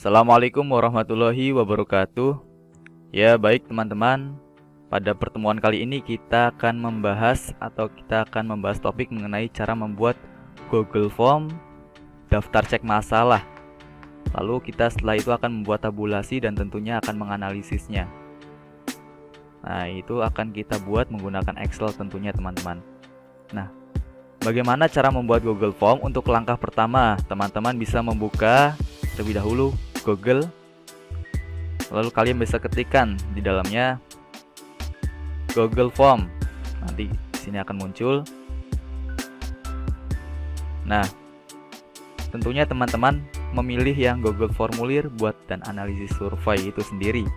Assalamualaikum warahmatullahi wabarakatuh. Ya, baik teman-teman. Pada pertemuan kali ini kita akan membahas topik mengenai cara membuat Google Form daftar cek masalah. Lalu kita setelah itu akan membuat tabulasi dan tentunya akan menganalisisnya. Nah, itu akan kita buat menggunakan Excel tentunya teman-teman. Nah, bagaimana cara membuat Google Form? Untuk langkah pertama, teman-teman bisa membuka terlebih dahulu Google. Lalu kalian bisa ketikkan di dalamnya Google Form. Nanti di sini akan muncul. Nah, tentunya teman-teman memilih yang Google Formulir buat dan analisis survei itu sendiri.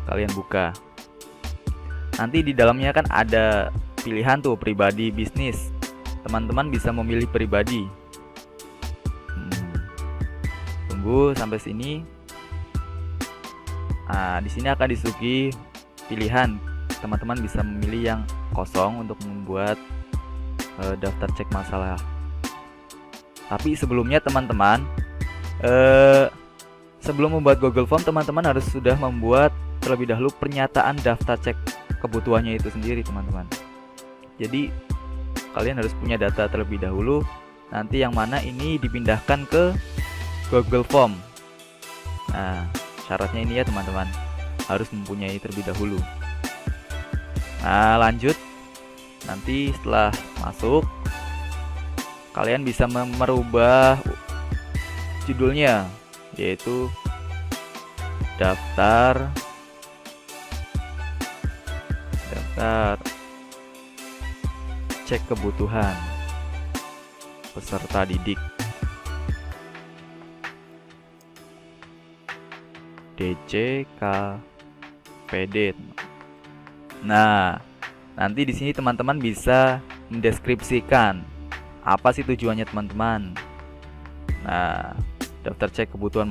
Kalian buka. Nanti di dalamnya kan ada pilihan tuh pribadi, bisnis. Teman-teman bisa memilih pribadi. Tunggu sampai sini. Nah, di sini akan disuguhi pilihan. Teman-teman bisa memilih yang kosong untuk membuat daftar cek masalah. Tapi sebelumnya teman-teman, sebelum membuat Google Form, teman-teman harus sudah membuat terlebih dahulu pernyataan daftar cek kebutuhannya itu sendiri, teman-teman. Jadi kalian harus punya data terlebih dahulu. Nanti yang mana ini dipindahkan ke Google Form. Nah, syaratnya ini ya teman-teman, harus mempunyai terlebih dahulu. Nah, lanjut. Nanti setelah masuk, kalian bisa merubah judulnya, yaitu daftar cek kebutuhan peserta didik DCKPD. Nah, nanti di sini teman-teman bisa mendeskripsikan apa sih tujuannya teman-teman. Nah, daftar cek kebutuhan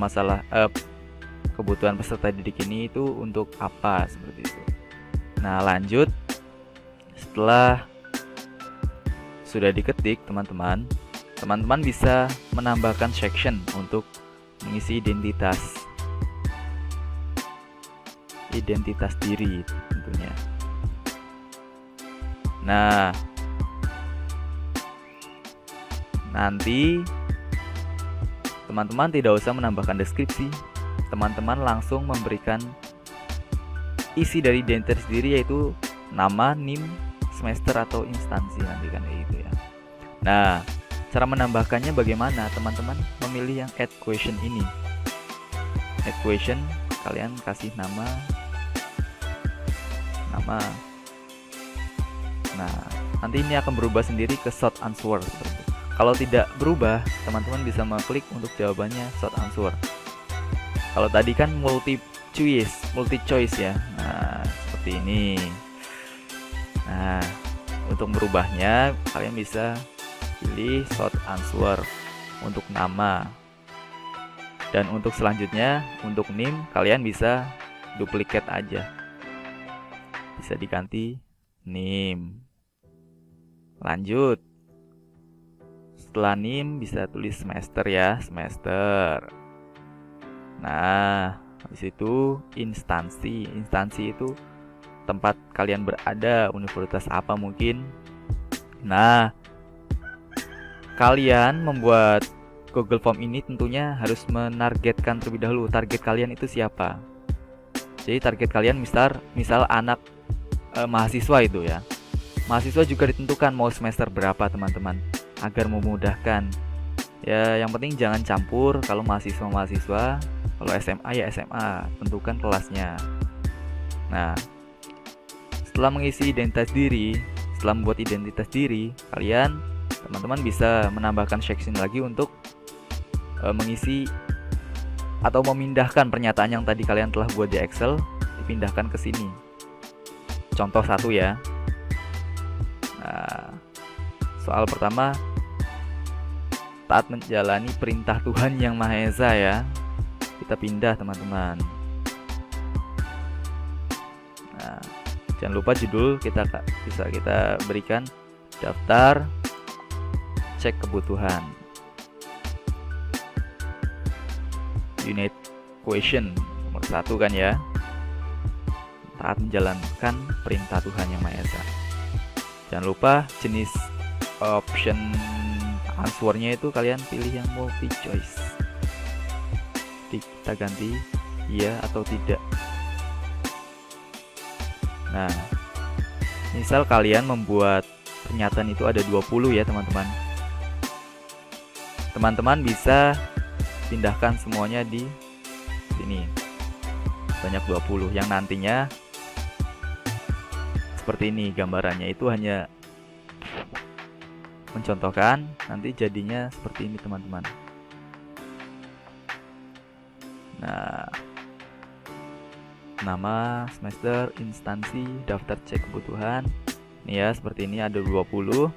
kebutuhan peserta didik ini itu untuk apa, seperti itu. Nah, lanjut. Setelah sudah diketik teman-teman bisa menambahkan section untuk mengisi identitas diri tentunya. Nah, nanti teman-teman tidak usah menambahkan deskripsi. Teman-teman langsung memberikan isi dari identitas diri, yaitu nama, NIM, semester atau instansi nanti kan kayak gitu ya. Nah, cara menambahkannya bagaimana? Teman-teman memilih yang add question ini. Add question, kalian kasih nama. Nah, nanti ini akan berubah sendiri ke short answer. Kalau tidak berubah, teman-teman bisa mengklik untuk jawabannya short answer. Kalau tadi kan multi choice ya. Nah, seperti ini. Nah, untuk merubahnya kalian bisa pilih short answer untuk nama. Dan untuk selanjutnya, untuk NIM kalian bisa duplicate aja. Bisa diganti NIM. Lanjut. Setelah NIM bisa tulis semester ya, semester. Nah, habis itu instansi. Instansi itu tempat kalian berada, universitas apa mungkin. Nah, kalian membuat Google Form ini tentunya harus menargetkan terlebih dahulu. Target kalian itu siapa? Jadi target kalian misal anak mahasiswa itu ya. Mahasiswa juga ditentukan mau semester berapa teman-teman, agar memudahkan. Ya, yang penting jangan campur. Kalau mahasiswa, kalau SMA ya SMA, tentukan kelasnya. Nah, setelah mengisi identitas diri, setelah membuat identitas diri, teman-teman bisa menambahkan section lagi untuk mengisi atau memindahkan pernyataan yang tadi kalian telah buat di Excel, dipindahkan ke sini. Contoh satu ya. Nah, soal pertama, taat menjalani perintah Tuhan Yang Maha Esa ya. Kita pindah teman-teman. Nah, jangan lupa judul kita berikan daftar cek kebutuhan. unit question nomor 1 kan ya. Taat menjalankan perintah Tuhan Yang Maha Esa. Jangan lupa jenis option answernya itu kalian pilih yang multi choice. Kita ganti iya atau tidak. Nah, misal kalian membuat pernyataan itu ada 20 ya teman-teman. Teman-teman bisa pindahkan semuanya di sini. Banyak 20 yang nantinya seperti ini gambarannya, itu hanya mencontohkan, nanti jadinya seperti ini teman-teman. Nah, nama, semester, instansi, daftar cek kebutuhan. Ini ya, seperti ini ada 20.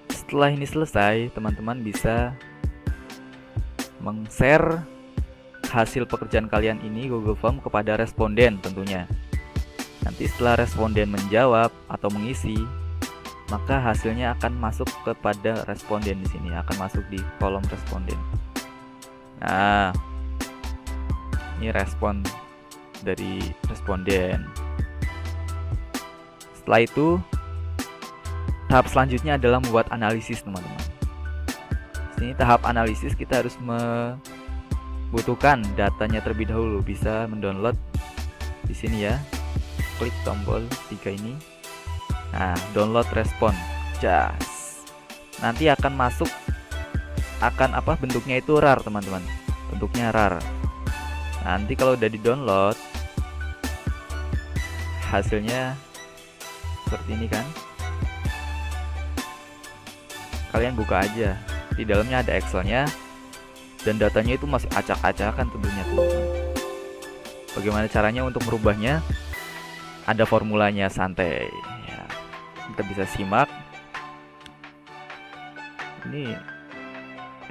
Setelah ini selesai, teman-teman bisa meng-share hasil pekerjaan kalian ini Google Form kepada responden tentunya. Nanti setelah responden menjawab atau mengisi, maka hasilnya akan masuk kepada responden di sini, akan masuk di kolom responden. Nah, ini respon dari responden. Setelah itu, tahap selanjutnya adalah membuat analisis, teman-teman. Di sini tahap analisis kita harus membutuhkan datanya terlebih dahulu. Bisa mendownload di sini ya. Klik tombol 3 ini. Nah, download respon. Jas. Nanti akan masuk, akan bentuknya itu RAR, teman-teman. Bentuknya RAR. Nanti kalau udah di-download, hasilnya seperti ini kan. Kalian buka aja. Di dalamnya ada Excel-nya dan datanya itu masih acak-acakan tentunya, teman-teman. Bagaimana caranya untuk merubahnya? Ada formulanya, santai ya. Kita bisa simak. Ini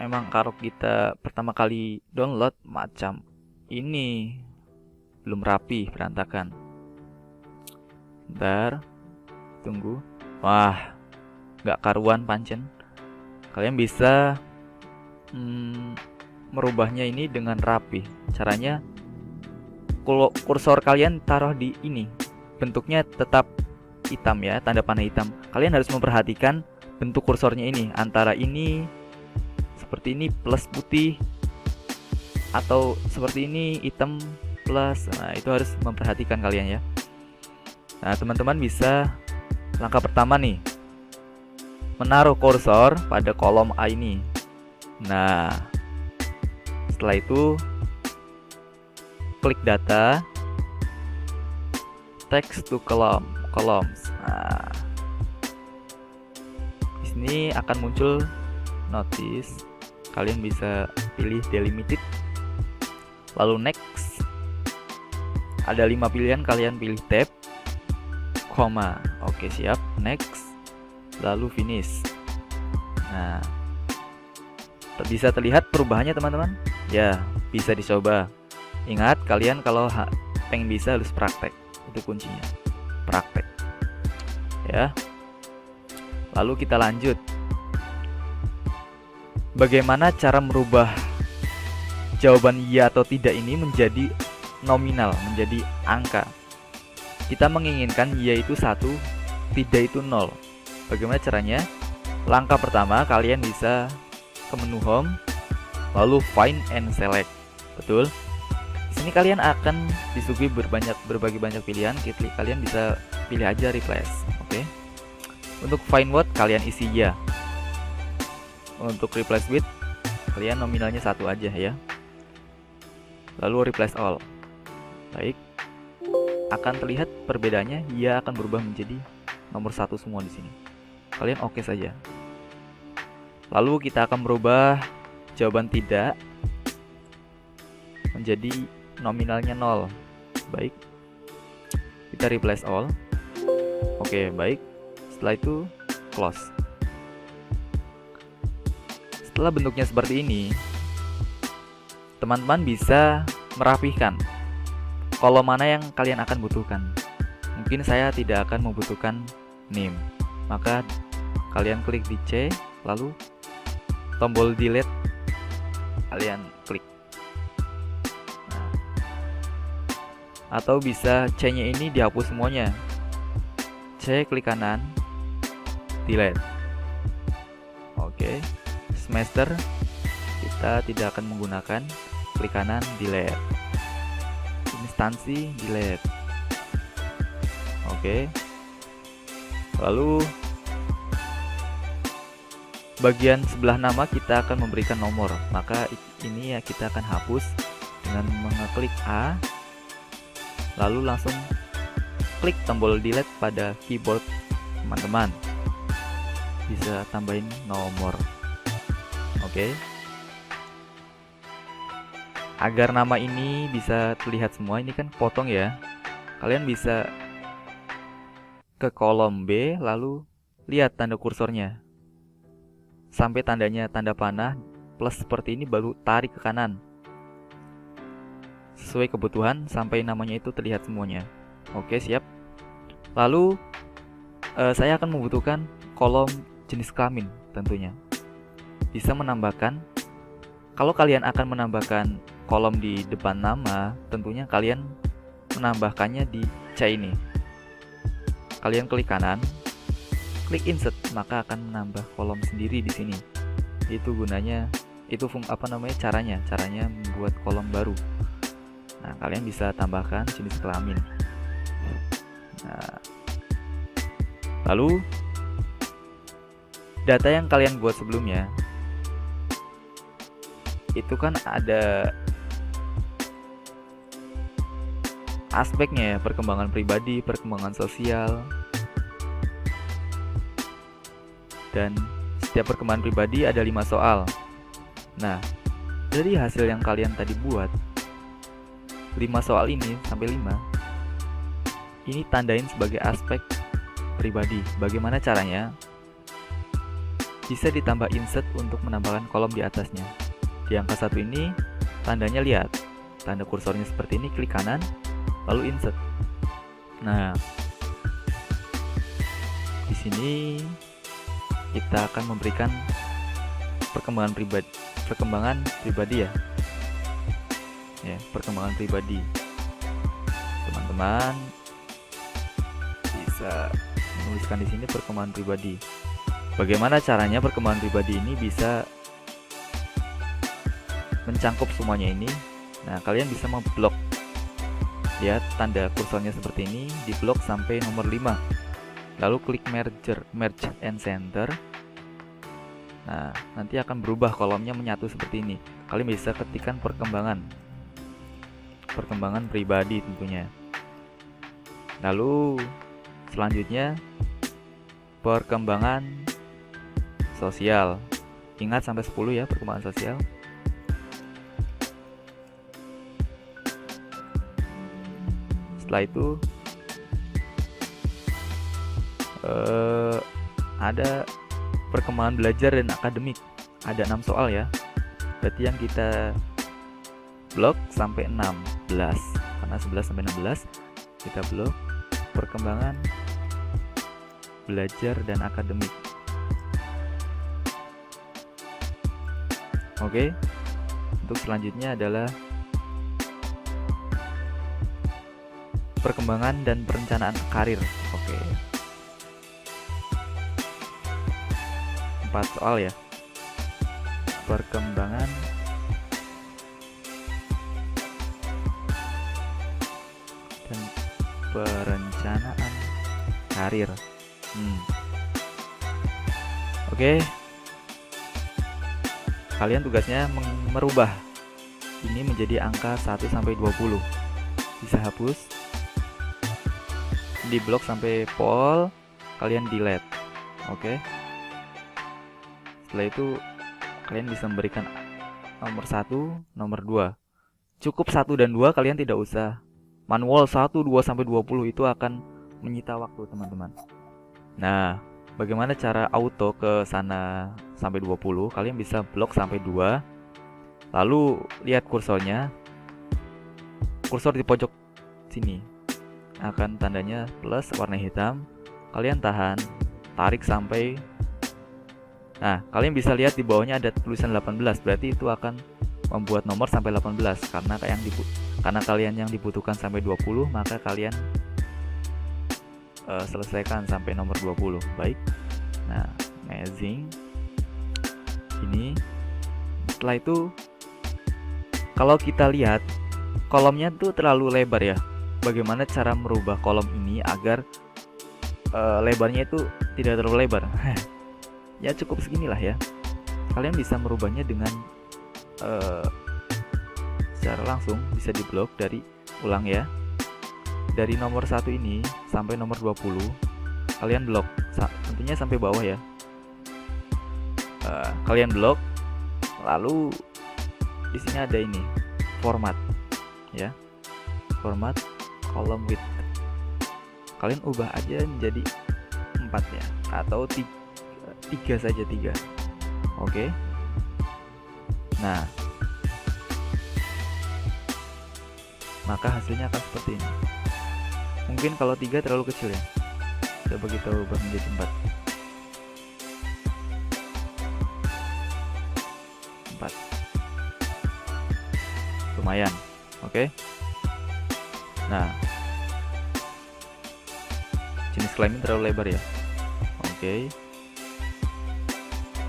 emang kalau kita pertama kali download macam ini, belum rapi, berantakan. Bentar, tunggu. Wah, nggak karuan pancen. Kalian bisa merubahnya ini dengan rapi. Caranya, kalau kursor kalian taruh di ini, bentuknya tetap hitam ya, tanda panah hitam. Kalian harus memperhatikan bentuk kursornya ini, antara ini seperti ini plus putih, atau seperti ini hitam plus. Nah, itu harus memperhatikan kalian ya. Nah, teman-teman bisa langkah pertama nih, menaruh kursor pada kolom A ini. Nah, setelah itu klik data, text to columns. Nah, di sini akan muncul notice. Kalian bisa pilih delimited, lalu next. Ada 5 pilihan, kalian pilih tab, koma. Oke, siap. Next, lalu finish. Nah, bisa terlihat perubahannya, teman-teman. Ya, bisa dicoba. Ingat, kalian kalau pengen bisa harus praktek. Itu kuncinya, praktek ya. Lalu kita lanjut. Bagaimana cara merubah jawaban iya atau tidak ini menjadi nominal, menjadi angka? Kita menginginkan iya itu 1, tidak itu 0. Bagaimana caranya? Langkah pertama, kalian bisa ke menu home, lalu find and select. Betul. Di sini kalian akan disuguhi berbagai banyak pilihan. Kalian bisa pilih aja replace. Oke. Untuk find what, kalian isi ya. Untuk replace with, kalian nominalnya 1 aja ya. Lalu replace all. Baik. Akan terlihat perbedaannya, ya akan berubah menjadi nomor 1 semua di sini. Kalian oke saja. Lalu kita akan merubah jawaban tidak menjadi nominalnya 0. Baik. Kita replace all. Oke, baik. Setelah itu close. Setelah bentuknya seperti ini, teman-teman bisa merapihkan kolom mana yang kalian akan butuhkan. Mungkin saya tidak akan membutuhkan name, maka kalian klik di C, lalu tombol delete kalian klik. Atau bisa C-nya ini dihapus semuanya. C, klik kanan, delete. Oke, semester kita tidak akan menggunakan, klik kanan, delete. Instansi, delete. Oke. Lalu bagian sebelah nama kita akan memberikan nomor, maka ini ya kita akan hapus dengan mengeklik A, lalu langsung klik tombol delete pada keyboard teman-teman. Bisa tambahin nomor. Oke. Agar nama ini bisa terlihat semua, ini kan potong ya. Kalian bisa ke kolom B, lalu lihat tanda kursornya. Sampai tandanya tanda panah plus seperti ini, baru tarik ke kanan. Sesuai kebutuhan sampai namanya itu terlihat semuanya. Oke, siap. Lalu saya akan membutuhkan kolom jenis kelamin tentunya. Bisa menambahkan, kalau kalian akan menambahkan kolom di depan nama, tentunya kalian menambahkannya di C ini. Kalian klik kanan, klik insert, maka akan menambah kolom sendiri di sini. Itu gunanya, itu caranya membuat kolom baru. Nah, kalian bisa tambahkan jenis kelamin. Nah, lalu data yang kalian buat sebelumnya itu kan ada aspeknya ya, perkembangan pribadi, perkembangan sosial, dan setiap perkembangan pribadi ada 5 soal. Nah, dari hasil yang kalian tadi buat, 5 soal ini sampai 5 ini tandain sebagai aspek pribadi. Bagaimana caranya? Bisa ditambah insert untuk menambahkan kolom di atasnya. Di angka 1 ini tandanya, lihat tanda kursornya seperti ini, klik kanan lalu insert. Nah, di sini kita akan memberikan perkembangan pribadi ya. Ya, perkembangan pribadi. Teman-teman bisa menuliskan di sini perkembangan pribadi. Bagaimana caranya perkembangan pribadi ini bisa mencangkup semuanya ini? Nah, kalian bisa memblok. Lihat tanda kursornya seperti ini, di blok sampai nomor 5. Lalu klik merge and center. Nah, nanti akan berubah kolomnya menyatu seperti ini. Kalian bisa ketikkan perkembangan pribadi tentunya. Lalu selanjutnya perkembangan sosial. Ingat sampai 10 ya perkembangan sosial. Setelah itu ada perkembangan belajar dan akademik. Ada 6 soal ya. Berarti yang kita blok sampai 16. Karena 11 sampai 16 kita blok perkembangan belajar dan akademik. Oke. Untuk selanjutnya adalah perkembangan dan perencanaan karir. Oke. 4 soal ya. Perkembangan dan perencanaan karir. Oke. Kalian tugasnya merubah ini menjadi angka 1 sampai 20. Bisa hapus. Di blok sampai pol, kalian delete. Oke. Setelah itu kalian bisa memberikan nomor 1, nomor 2. Cukup 1 dan 2, kalian tidak usah manual 1, 2 sampai 20, itu akan menyita waktu, teman-teman. Nah, bagaimana cara auto ke sana sampai 20? Kalian bisa blok sampai 2. Lalu lihat kursornya. Kursor di pojok sini akan tandanya plus warna hitam. Kalian tahan, tarik sampai, nah kalian bisa lihat di bawahnya ada tulisan 18, berarti itu akan membuat nomor sampai 18 karena kalian yang dibutuhkan sampai 20, maka kalian selesaikan sampai nomor 20. Baik. Nah, amazing. Ini setelah itu kalau kita lihat kolomnya tuh terlalu lebar ya. Bagaimana cara merubah kolom ini agar lebarnya itu tidak terlalu lebar? Ya cukup seginilah ya. Kalian bisa merubahnya dengan secara langsung, bisa diblok dari ulang ya. Dari nomor 1 ini sampai nomor 20 kalian blok, tentunya sampai bawah ya. Kalian blok, lalu di sini ada ini format ya, format column width. Kalian ubah aja menjadi 4 ya, atau 3 saja, 3. Oke. Nah, maka hasilnya akan seperti ini. Mungkin kalau 3 terlalu kecil ya, coba kita ubah menjadi 4. 4 lumayan. Oke. Nah, jenis kelamin terlalu lebar ya. Oke.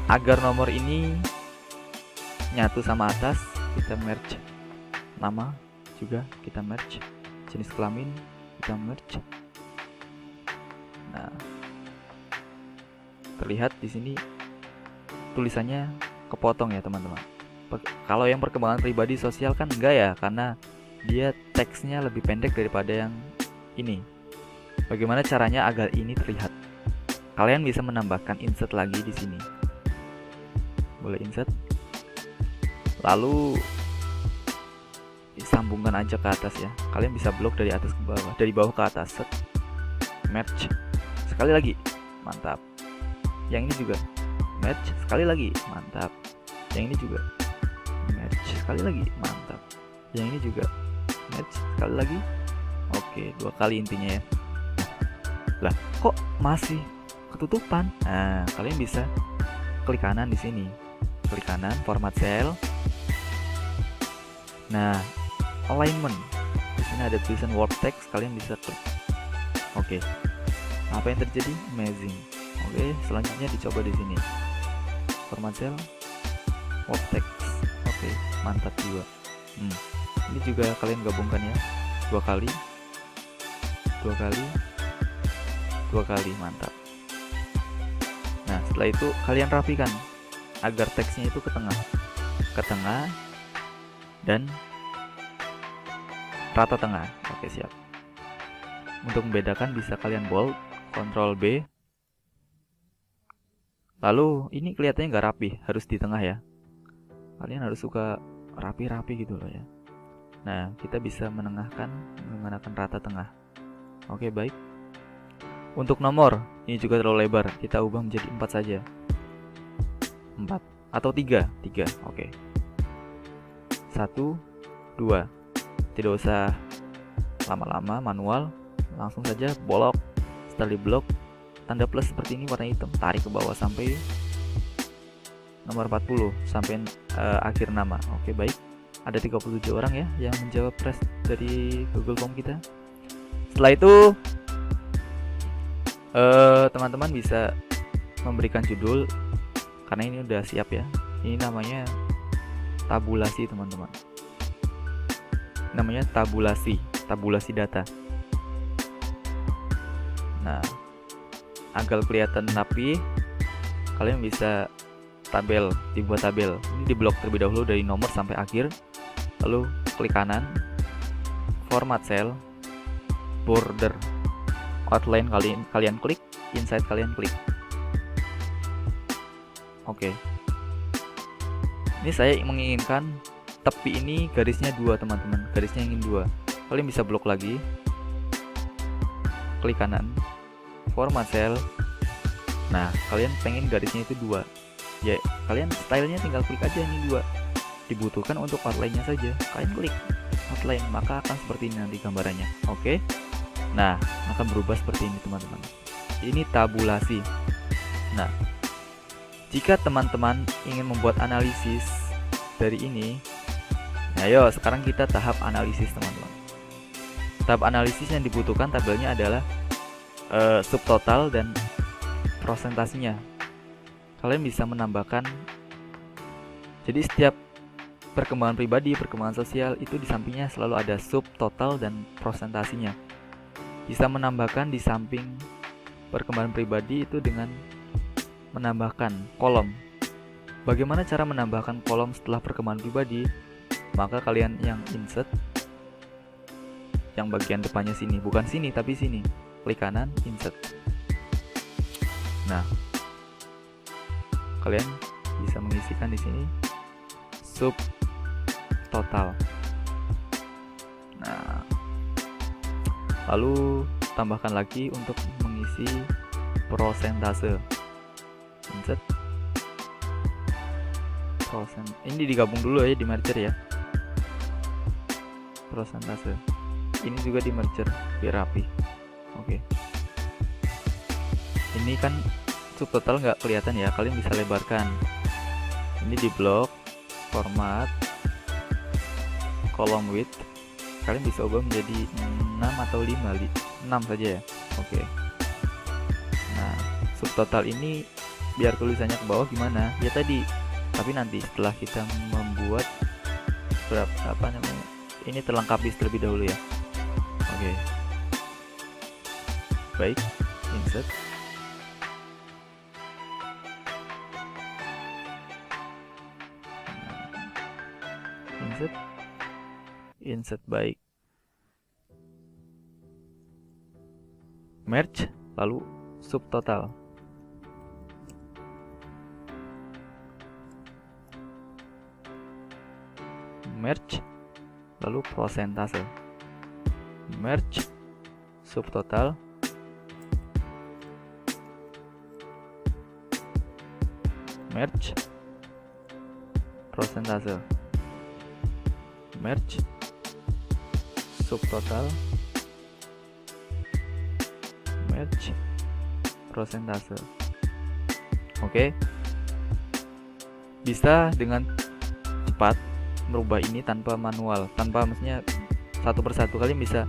Agar nomor ini nyatu sama atas, kita merge nama juga, kita merge jenis kelamin, kita merge. Nah, terlihat di sini tulisannya kepotong ya teman-teman. Kalau yang perkembangan pribadi sosial kan enggak ya, karena dia teksnya lebih pendek daripada yang ini. Bagaimana caranya agar ini terlihat? Kalian bisa menambahkan insert lagi di sini. Boleh insert. Lalu disambungkan aja ke atas ya. Kalian bisa blok dari atas ke bawah, dari bawah ke atas. Set. Merge. Sekali lagi. Mantap. Yang ini juga merge sekali lagi. Mantap. Yang ini juga merge sekali lagi. Mantap. Yang ini juga merge sekali lagi. Oke, 2 kali intinya ya. Lah, kok masih ketutupan? Nah, kalian bisa klik kanan di sini. Klik kanan, format cell. Nah, alignment. Di sini ada tulisan word text, kalian bisa klik. Oke. Apa yang terjadi? Amazing. Oke, selanjutnya dicoba di sini. Format cell, word text. Oke, mantap juga. Ini juga kalian gabungkan ya. 2 kali. 2 kali. 2 kali, mantap. Nah, setelah itu kalian rapikan agar teksnya itu ke tengah dan rata tengah. Oke, siap. Untuk membedakan bisa kalian bold, Ctrl B. Lalu ini kelihatannya nggak rapi, harus di tengah ya. Kalian harus suka rapi-rapi gitu loh ya. Nah, kita bisa menengahkan menggunakan rata tengah. Oke, baik. Untuk nomor, ini juga terlalu lebar, kita ubah menjadi 4 saja. 4 atau 3. Oke. 1, 2. Tidak usah lama-lama, manual, langsung saja bolok. Setelah diblok, tanda plus seperti ini warna hitam, tarik ke bawah sampai nomor 40, sampai akhir nama. Oke, baik. Ada 37 orang ya yang menjawab tes dari Google Form kita. Setelah itu teman-teman bisa memberikan judul, karena ini udah siap ya. Ini namanya tabulasi teman-teman. Namanya tabulasi data. Nah, agar kelihatan rapi, kalian bisa dibuat tabel. Ini diblok terlebih dahulu dari nomor sampai akhir. Lalu klik kanan, format cell, border, outline kalian klik, inside kalian klik. Oke. Ini saya menginginkan tepi ini garisnya 2 teman-teman, garisnya ingin 2. Kalian bisa blok lagi, klik kanan, format cell. Nah, kalian pengen garisnya itu 2 ya, kalian stylenya tinggal klik aja ini 2. Dibutuhkan untuk outline-nya saja, kalian klik outline, maka akan seperti ini nanti gambarannya. Oke. Nah, akan berubah seperti ini teman-teman. Ini tabulasi. Nah, jika teman-teman ingin membuat analisis dari ini, Nah, ayo sekarang kita tahap analisis, teman-teman. Tahap analisis yang dibutuhkan tabelnya adalah subtotal dan prosentasinya. Kalian bisa menambahkan, jadi setiap perkembangan pribadi, perkembangan sosial itu di sampingnya selalu ada subtotal dan prosentasinya. Bisa menambahkan di samping perkembangan pribadi itu dengan menambahkan kolom. Bagaimana cara menambahkan kolom setelah perkembangan pribadi? Maka kalian yang insert, yang bagian depannya sini, bukan sini tapi sini, klik kanan, insert. Nah, kalian bisa mengisikan di sini subtotal. Nah, lalu tambahkan lagi untuk mengisi prosentase. Insert ini digabung dulu ya, di merger ya. Prosentase ini juga di merger biar rapi. Oke. Ini kan subtotal nggak kelihatan ya, kalian bisa lebarkan. Ini di blok format column width, kalian bisa ubah menjadi 6 atau 6 saja ya. Oke. Nah, subtotal ini biar tulisannya ke bawah gimana? Ya tadi, tapi nanti setelah kita membuat apa namanya? Ini terlengkapi terlebih dahulu ya. Oke. Baik, insert. Insert baik. Merge lalu subtotal. Merge lalu prosentase. Merge subtotal. Merge prosentase. Merge subtotal. Merge prosentase. Oke. Bisa dengan cepat merubah ini tanpa manual, tanpa maksudnya satu persatu. Kalian bisa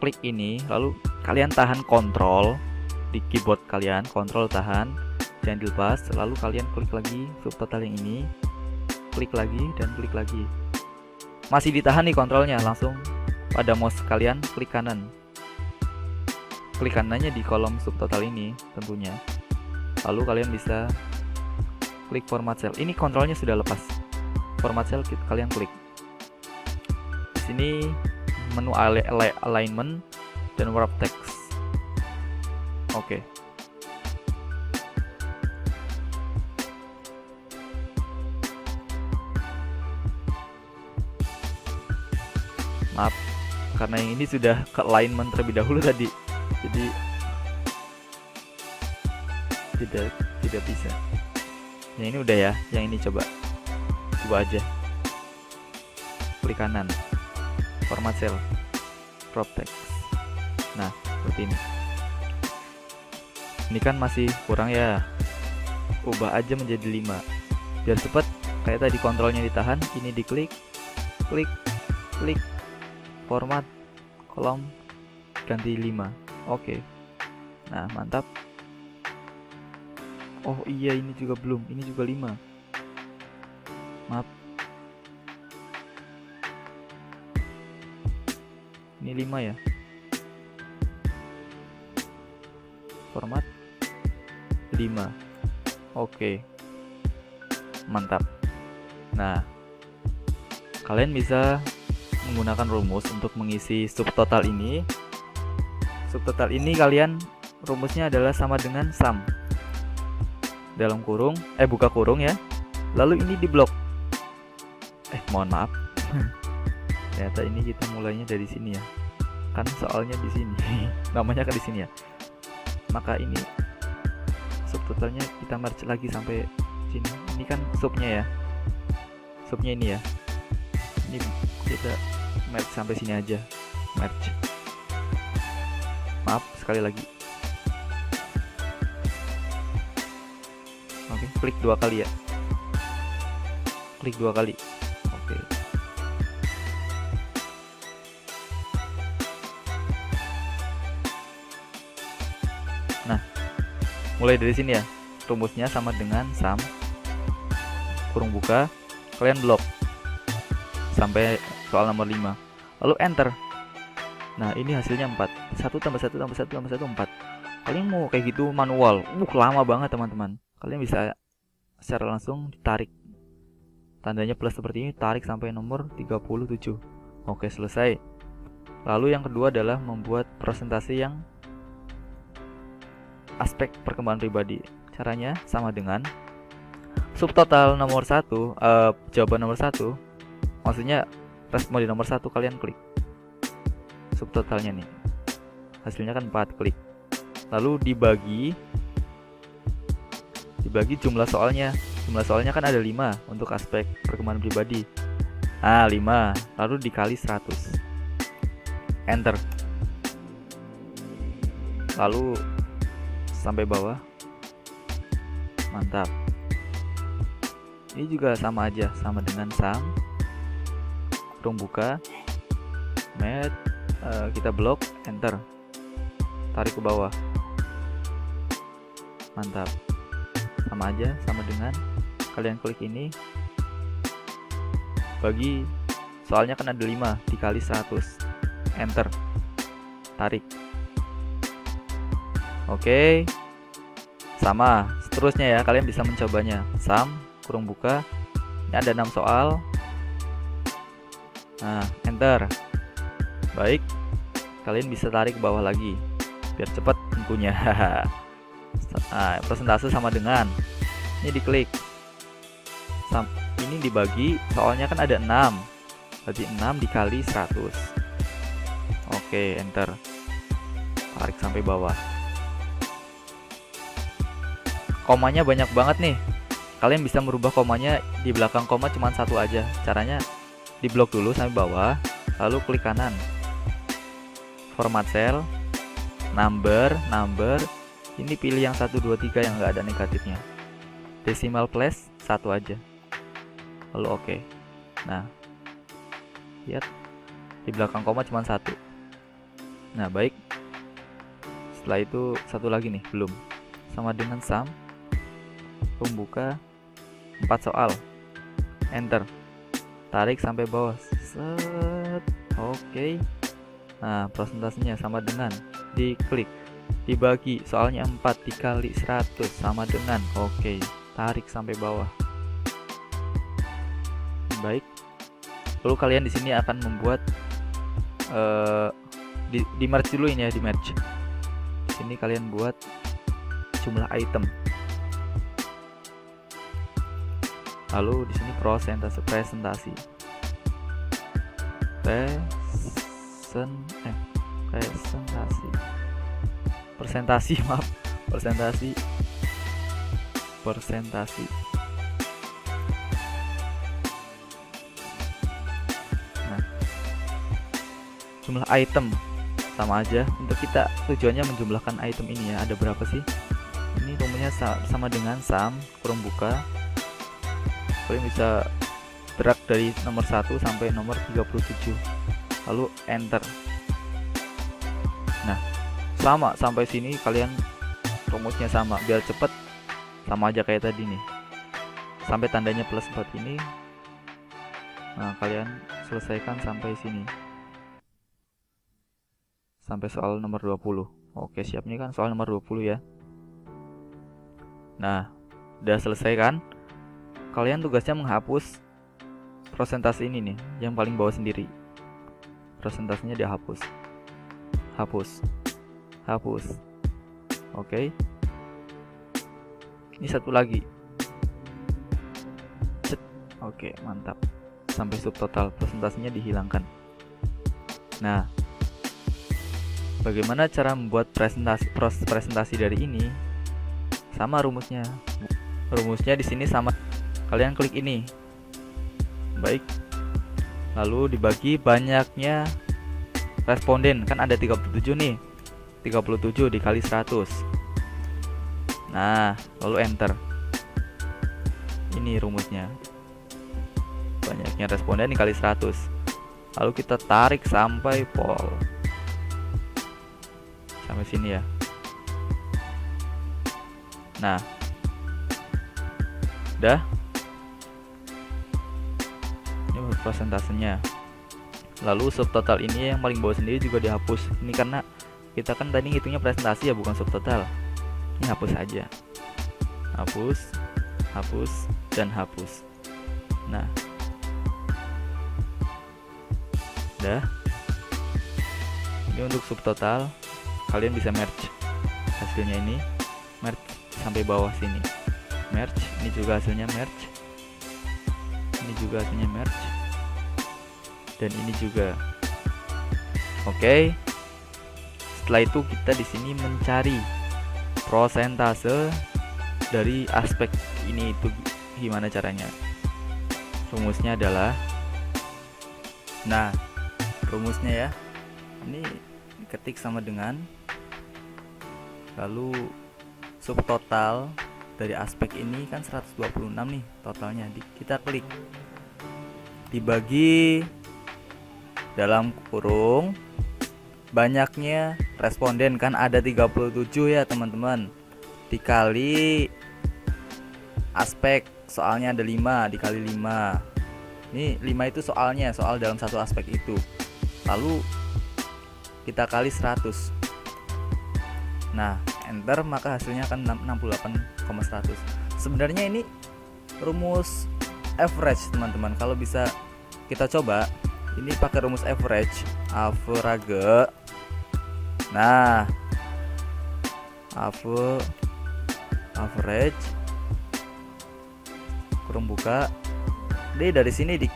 klik ini, lalu kalian tahan kontrol di keyboard kalian, kontrol tahan, jangan dilepas, lalu kalian klik lagi subtotal yang ini, klik lagi dan klik lagi. Masih ditahan nih kontrolnya, langsung pada mouse kalian klik kanan. Klik kanannya di kolom subtotal ini tentunya. Lalu kalian bisa klik format cell. Ini kontrolnya sudah lepas. Format cell kalian klik. Di sini menu alignment dan wrap text. Oke. Maaf, karena yang ini sudah ke alignment terlebih dahulu tadi, jadi tidak bisa. Yang ini udah ya, yang ini coba aja. Klik kanan, format cell, crop text. Nah, seperti ini. Ini kan masih kurang ya, ubah aja menjadi 5 biar cepat. Kayak tadi kontrolnya ditahan, ini diklik, klik, format kolom ganti 5. Oke. Nah, mantap. Oh iya, ini juga belum, ini juga 5. Maaf, ini 5 ya. Format 5. Oke. Mantap. Nah, kalian bisa menggunakan rumus untuk mengisi subtotal ini. Subtotal ini kalian rumusnya adalah sama dengan sum dalam kurung, buka kurung ya. Lalu ini di blok. Mohon maaf. Ternyata ini kita mulainya dari sini ya. Kan soalnya di sini. Namanya kan di sini ya. Maka ini subtotalnya kita merge lagi sampai sini. Ini kan subnya ya. Subnya ini ya. Ini kita merge sampai sini aja. Merge. Maaf sekali lagi. Oke, klik 2 kali ya. Klik 2 kali. Oke. Mulai dari sini ya. Rumusnya sama dengan sum kurung buka, kalian blok sampai soal nomor 5. Lalu enter. Nah, ini hasilnya 4. 1 tambah 1 tambah 1 tambah 1 4. Kalian mau kayak gitu manual. Lama banget, teman-teman. Kalian bisa secara langsung ditarik. Tandanya plus seperti ini, tarik sampai nomor 37. Oke, selesai. Lalu yang kedua adalah membuat presentasi yang aspek perkembangan pribadi. Caranya sama dengan subtotal nomor 1, jawaban nomor 1. Maksudnya respon di nomor 1 kalian klik. Subtotalnya nih. Hasilnya kan 4, klik. Lalu dibagi jumlah soalnya. Jumlah soalnya kan ada 5 untuk aspek perkembangan pribadi. 5, lalu dikali 100. Enter. Lalu sampai bawah. Mantap. Ini juga sama aja, sama dengan sum kurung buka, math, kita blok, enter, tarik ke bawah. Mantap. Sama aja, sama dengan kalian klik ini, bagi soalnya kan ada 5 dikali 100, enter, tarik. Oke, sama seterusnya ya, kalian bisa mencobanya. Sum kurung buka, ini ada 6 soal. Nah, enter. Baik, kalian bisa tarik ke bawah lagi biar cepat tentunya. Persentase sama dengan ini, diklik, ini dibagi, soalnya kan ada 6, berarti 6 dikali 100. Oke, enter, tarik sampai bawah. Komanya banyak banget nih. Kalian bisa merubah komanya, di belakang koma cuma 1 aja. Caranya diblok dulu sampai bawah, lalu klik kanan, format cell, number, ini pilih yang 1 2 3 yang nggak ada negatifnya, decimal place 1 aja, lalu oke. Nah, lihat di belakang koma cuma 1. Nah, baik, setelah itu 1 lagi nih, belum, sama dengan sum pembuka 4 soal, enter, tarik sampai bawah, set. Oke. Nah, presentasinya sama dengan diklik, dibagi, soalnya 4 dikali 100 sama dengan, oke, tarik sampai bawah. Baik, lalu kalian di sini akan membuat di merge dulu ini ya, di merge. Di sini kalian buat jumlah item. Lalu di sini presentasi maaf, presentasi. Nah, jumlah item sama aja, untuk kita tujuannya menjumlahkan item ini ya, ada berapa sih. Ini rumusnya sama dengan sum kurung buka, kalian bisa drag dari nomor 1 sampai nomor 37, lalu enter. Nah, sama sampai sini kalian rumusnya sama, biar cepet, sama aja kayak tadi nih, sampai tandanya plus 4 ini. Nah, kalian selesaikan sampai sini, sampai soal nomor 20. Oke, siap, nih kan soal nomor 20 ya. Nah, udah selesai kan? Kalian tugasnya menghapus presentasi ini nih, yang paling bawah sendiri. Presentasinya dihapus. Hapus. Oke. Ini 1 lagi. Cet. Oke, mantap. Sampai subtotal, presentasinya dihilangkan. Nah, bagaimana cara membuat presentasi dari ini? Sama rumusnya. Rumusnya di sini sama. Kalian klik ini. Baik. Lalu dibagi banyaknya responden, kan ada 37 nih. 37 dikali 100. Nah, lalu enter. Ini rumusnya. Banyaknya responden dikali 100. Lalu kita tarik sampai pol. Sampai sini ya. Nah, udah. Ini persentasenya. Lalu subtotal ini yang paling bawah sendiri juga dihapus. Ini karena kita kan tadi ngitungnya presentasi ya, bukan subtotal. Ini hapus aja. Hapus, hapus, dan hapus. Nah, udah. Ini untuk subtotal, kalian bisa merge hasilnya ini, merge sampai bawah sini, merge. Ini juga hasilnya merge, ini juga hasilnya merge, dan ini juga. Oke. Setelah itu kita di sini mencari prosentase dari aspek ini. Itu gimana caranya? Rumusnya adalah, nah, rumusnya ya, ini diketik sama dengan, lalu subtotal dari aspek ini kan 126 nih totalnya, kita klik, dibagi dalam kurung banyaknya responden, kan ada 37 ya teman-teman, dikali aspek, soalnya ada 5, dikali 5. Ini 5 itu soalnya, soal dalam satu aspek itu. Lalu kita kali 100. Nah, enter, maka hasilnya akan 68,100. Sebenarnya ini rumus average teman-teman. Kalau bisa kita coba, ini pakai rumus average. Nah, average kurung buka. Jadi dari sini di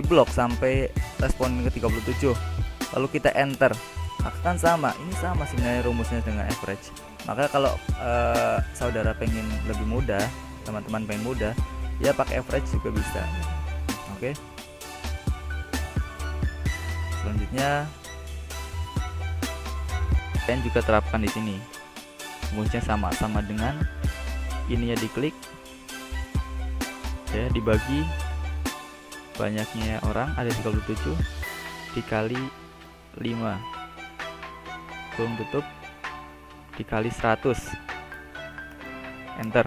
blok sampai responden ke 37. Lalu kita enter. Akan sama. Ini sama sebenarnya rumusnya dengan average. Maka kalau saudara pengen lebih mudah, teman-teman pengen mudah, ya pakai average juga bisa. Oke. Selanjutnya kalian juga terapkan di sini. Rumusnya sama dengan ininya, diklik ya, dibagi banyaknya orang, ada 37, dikali 5, kurung tutup, dikali 100, enter.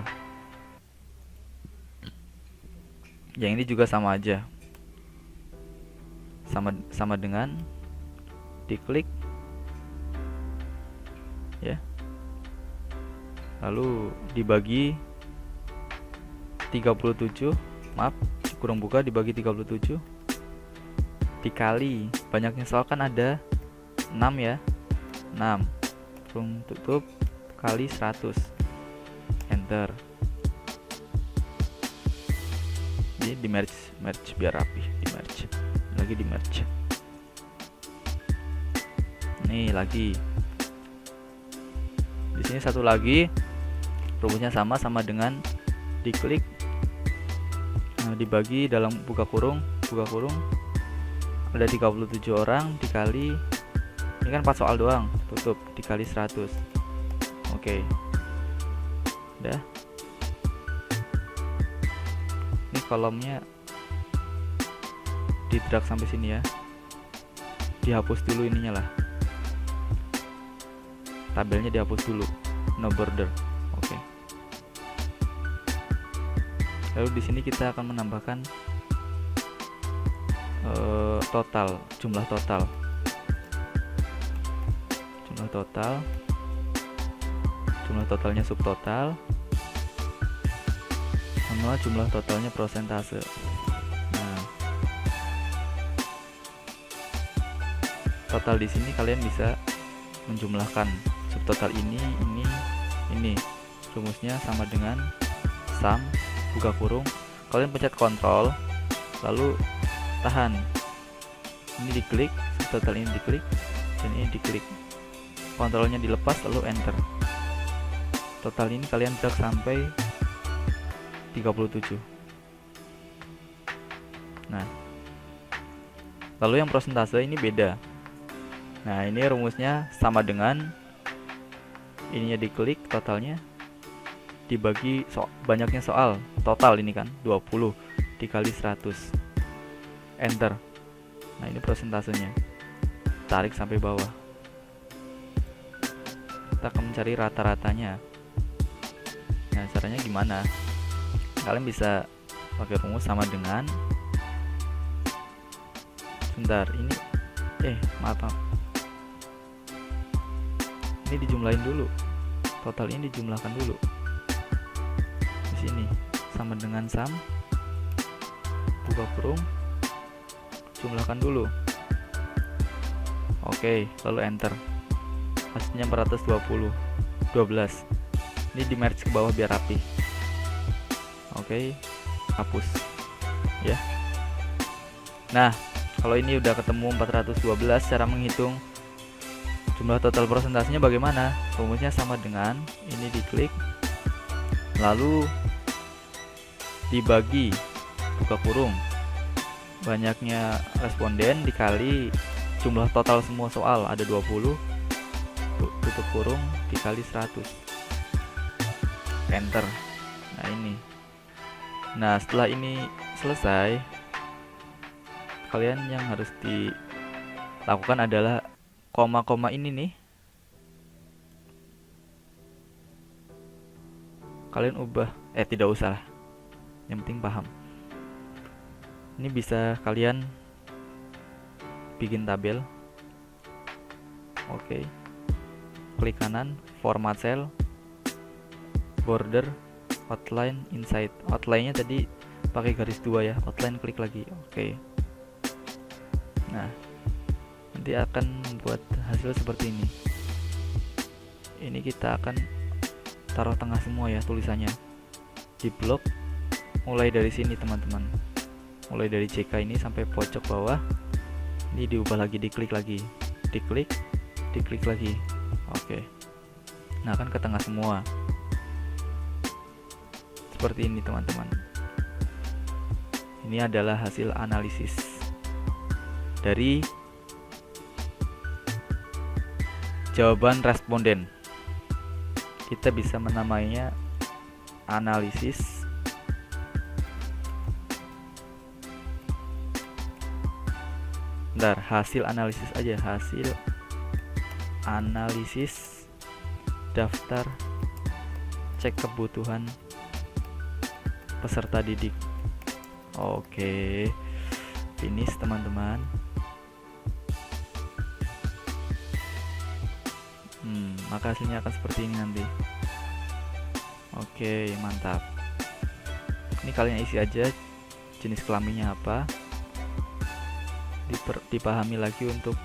Yang ini juga sama aja, sama dengan diklik ya, lalu dibagi 37, maaf, kurung buka, dibagi 37, dikali banyaknya soal kan ada 6 ya, 6, kurung tutup, kali 100, enter. Ini di merge biar rapi, di merge. Nih lagi. Di sini satu lagi, rumusnya sama dengan diklik, dibagi dalam buka kurung, ada 37 orang, dikali, ini kan 4 soal doang, tutup, dikali 100. Oke. Udah. Ini kolomnya di drag sampai sini ya, dihapus dulu ininya lah, tabelnya dihapus dulu, no border. Oke. Lalu di sini kita akan menambahkan jumlah totalnya subtotal sama jumlah totalnya prosentase. Nah, total di sini kalian bisa menjumlahkan subtotal ini. Rumusnya sama dengan sum, buka kurung, kalian pencet kontrol, lalu tahan, ini diklik, subtotal ini diklik, dan ini diklik, kontrolnya dilepas, lalu enter. Total ini kalian drag sampai 37. Nah, lalu yang prosentase ini beda. Nah, ini rumusnya sama dengan ininya, diklik, totalnya dibagi banyaknya soal, total ini kan 20, dikali 100, enter. Nah, ini prosentasenya, tarik sampai bawah. Kita akan mencari rata-ratanya. Nah, caranya gimana? Kalian bisa pakai rumus sama dengan, sebentar, ini maaf, ini dijumlahin dulu, total ini dijumlahkan dulu. Di sini sama dengan sum, buka kurung, jumlahkan dulu. Oke, lalu enter. Hasilnya 420, 12. Ini di merge ke bawah biar rapi. Oke, hapus ya. Nah, kalau ini udah ketemu 412, cara menghitung jumlah total persentasenya bagaimana? Rumusnya sama dengan ini, diklik, lalu dibagi, buka kurung, banyaknya responden dikali jumlah total semua soal, ada 20, tutup kurung, dikali 100, enter. Nah, ini. Nah, setelah ini selesai, kalian yang harus dilakukan adalah koma-koma ini nih, kalian ubah, tidak usah lah, yang penting paham. Ini bisa kalian bikin tabel. Oke, klik kanan, format cell, border, outline, inside. Outline-nya tadi pakai garis 2 ya, outline klik lagi. Oke. Nah, nanti akan membuat hasil seperti ini. Ini kita akan taruh tengah semua ya tulisannya. Di blok mulai dari sini teman-teman. Mulai dari JK ini sampai pojok bawah. Ini diubah lagi, diklik lagi. Diklik lagi. Oke. Nah, akan ke tengah semua. Seperti ini teman-teman. Ini adalah hasil analisis dari jawaban responden. Kita bisa menamainya analisis hasil analisis aja, hasil analisis daftar cek kebutuhan peserta didik. Oke, finish teman-teman. Maka hasilnya akan seperti ini nanti. Oke, mantap. Ini kalian isi aja jenis kelaminnya apa, dipahami lagi untuk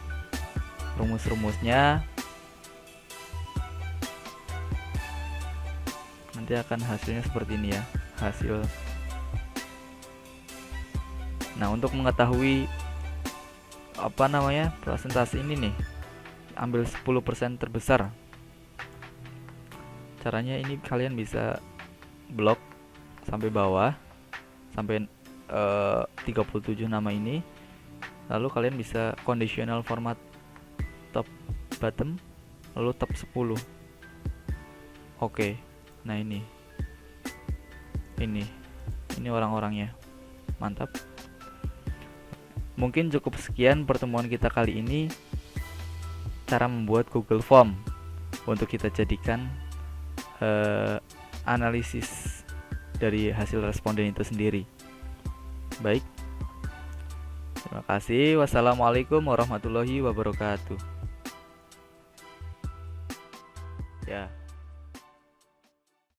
rumus-rumusnya. Nanti akan hasilnya seperti ini ya, hasil. Nah, untuk mengetahui presentasi ini nih, ambil 10% terbesar. Caranya ini kalian bisa blok sampai bawah, sampai 37 nama ini. Lalu kalian bisa conditional format top bottom, lalu top 10. Oke. Nah, ini orang-orangnya. Mantap. Mungkin cukup sekian pertemuan kita kali ini, cara membuat Google Form untuk kita jadikan analisis dari hasil responden itu sendiri. Baik, terima kasih. Wassalamualaikum warahmatullahi wabarakatuh. Ya.